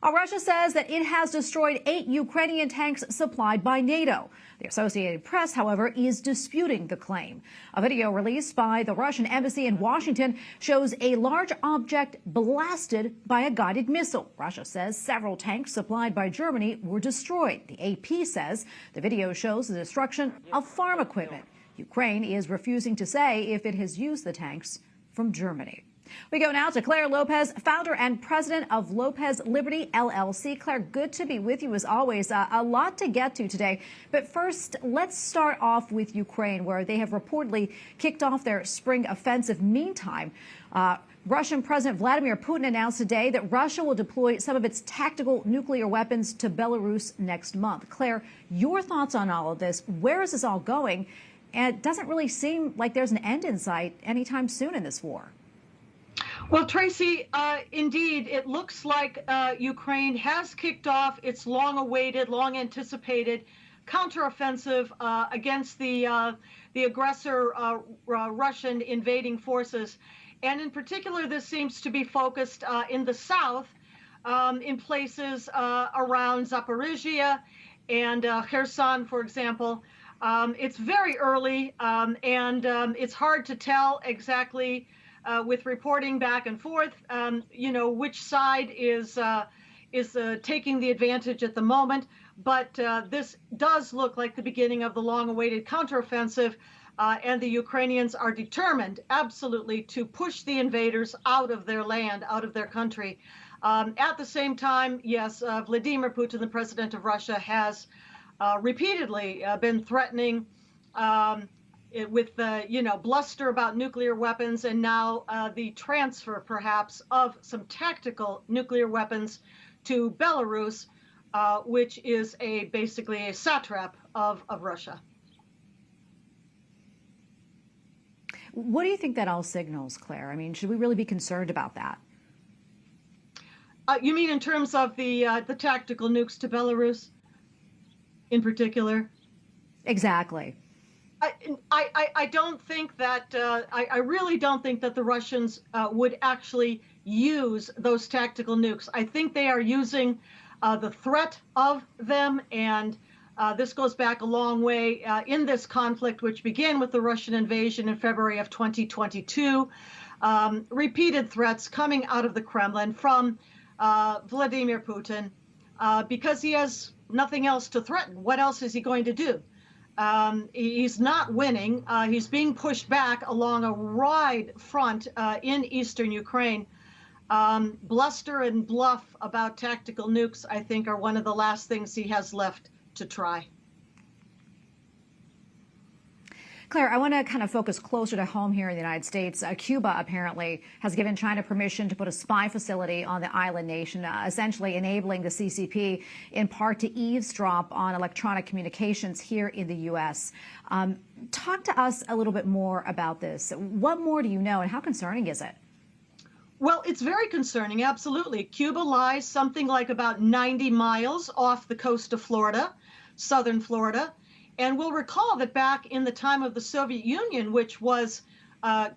Russia says that it has destroyed 8 Ukrainian tanks supplied by NATO. The Associated Press, however, is disputing the claim. A video released by the Russian embassy in Washington shows a large object blasted by a guided missile. Russia says several tanks supplied by Germany were destroyed. The AP says the video shows the destruction of farm equipment. Ukraine is refusing to say if it has used the tanks from Germany. We go now to Claire Lopez, founder and president of Lopez Liberty LLC. Claire, good to be with you as always. A lot to get to today. But first, let's start off with Ukraine, where they have reportedly kicked off their spring offensive. Meantime, Russian President Vladimir Putin announced today that Russia will deploy some of its tactical nuclear weapons to Belarus next month. Claire, your thoughts on all of this? Where is this all going? And it doesn't really seem like there's an end in sight anytime soon in this war. Well, Tracy, indeed, it looks like Ukraine has kicked off its long-awaited, long-anticipated counteroffensive against the aggressor Russian invading forces. And in particular, this seems to be focused in the south, in places around Zaporizhia and Kherson, for example. It's very early, and it's hard to tell exactly with reporting back and forth, which side is taking the advantage at the moment. But this does look like the beginning of the long-awaited counteroffensive, and the Ukrainians are determined, absolutely, to push the invaders out of their land, out of their country. At the same time, yes, Vladimir Putin, the president of Russia, has repeatedly been threatening with bluster about nuclear weapons, and now the transfer, perhaps, of some tactical nuclear weapons to Belarus, which is basically a satrap of Russia. What do you think that all signals, Claire? I mean, should we really be concerned about that? You mean in terms of the tactical nukes to Belarus, in particular? Exactly. I don't think that, I really don't think that the Russians would actually use those tactical nukes. I think they are using the threat of them, and this goes back a long way in this conflict, which began with the Russian invasion in February of 2022. Repeated threats coming out of the Kremlin from Vladimir Putin, because he has nothing else to threaten. What else is he going to do? He's not winning. He's being pushed back along a wide front in eastern Ukraine. Bluster and bluff about tactical nukes, I think, are one of the last things he has left to try. Claire, I want to kind of focus closer to home here in the United States. Cuba apparently has given China permission to put a spy facility on the island nation, essentially enabling the CCP in part to eavesdrop on electronic communications here in the U.S. Talk to us a little bit more about this. What more do you know, and how concerning is it? Well, it's very concerning, absolutely. Cuba lies something like about 90 miles off the coast of Florida, southern Florida. And we'll recall that back in the time of the Soviet Union, which was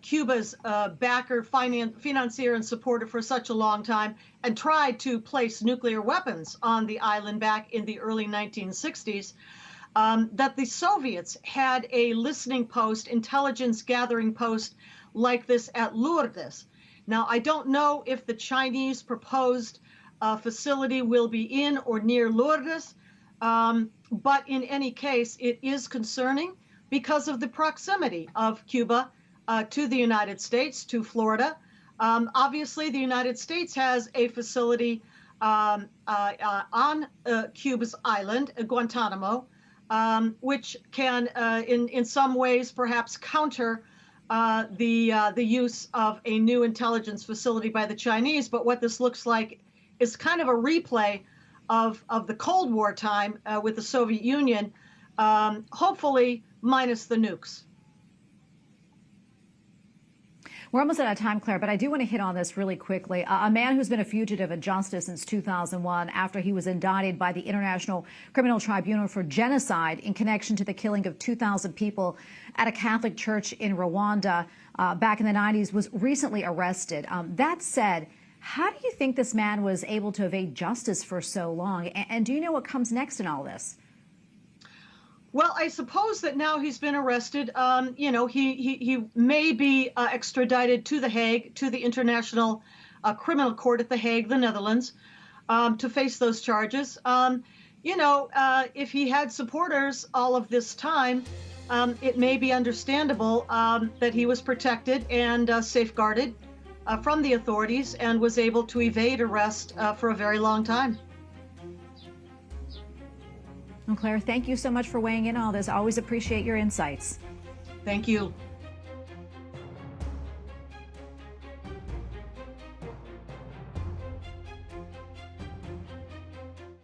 Cuba's backer, financier, and supporter for such a long time, and tried to place nuclear weapons on the island back in the early 1960s, that the Soviets had a listening post, intelligence gathering post like this at Lourdes. Now, I don't know if the Chinese proposed facility will be in or near Lourdes, but in any case, it is concerning because of the proximity of Cuba to the United States, to Florida. Obviously, the United States has a facility on Cuba's island, Guantanamo, which can, in some ways, perhaps counter the use of a new intelligence facility by the Chinese. But what this looks like is kind of a replay of the Cold War time with the Soviet Union, hopefully minus the nukes. We're almost out of time, Claire, but I do want to hit on this really quickly. A man who's been a fugitive of justice since 2001 after he was indicted by the International Criminal Tribunal for genocide in connection to the killing of 2,000 people at a Catholic church in Rwanda back in the 90s was recently arrested. That said, How do you think this man was able to evade justice for so long? And do you know what comes next in all this? Well, I suppose that now he's been arrested. He may be extradited to The Hague, to the International Criminal Court at The Hague, the Netherlands, to face those charges. If he had supporters all of this time, it may be understandable that he was protected and safeguarded from the authorities and was able to evade arrest for a very long time. Well, Claire, thank you so much for weighing in on all this. Always appreciate your insights. Thank you.